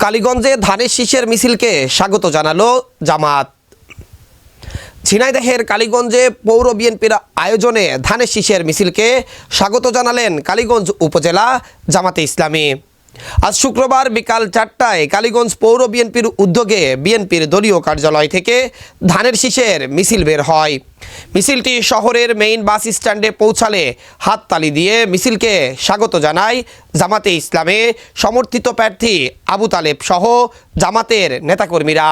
কালীগঞ্জে ধানের শীষের মিছিলকে স্বাগত জানালো জামাত। ঝিনাইদহের কালীগঞ্জে পৌর বিএনপির আয়োজনে ধানের শীষের মিছিলকে স্বাগত জানালেন কালীগঞ্জ উপজেলা জামাতে ইসলামী। আজ শুক্রবার বিকাল 4টায় কালীগঞ্জ পৌর বিএনপির উদ্যোগে বিএনপির দলীয় কার্যালয় থেকে ধানের শীষের মিছিল বের হয়। মিছিলটি শহরের মেইন বাস স্ট্যান্ডে পৌঁছালে হাততালি দিয়ে মিছিলকে স্বাগত জানায় জামাতে ইসলামে সমর্থিত প্রার্থী আবু তালেব সহ জামাতের নেতাকর্মীরা।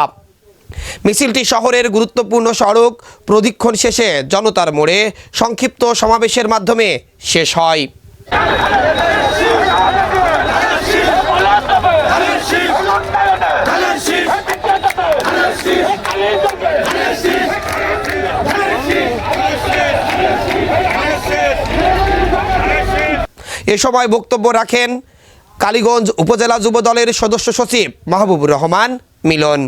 মিছিলটি শহরের গুরুত্বপূর্ণ সড়ক প্রদক্ষিণ শেষে জনতার মোড়ে সংক্ষিপ্ত সমাবেশের মাধ্যমে শেষ হয়। এ সময় বক্তব্য রাখেন কালীগঞ্জ উপজেলা যুব দলের সদস্য সচিব মাহবুবুর রহমান মিলন।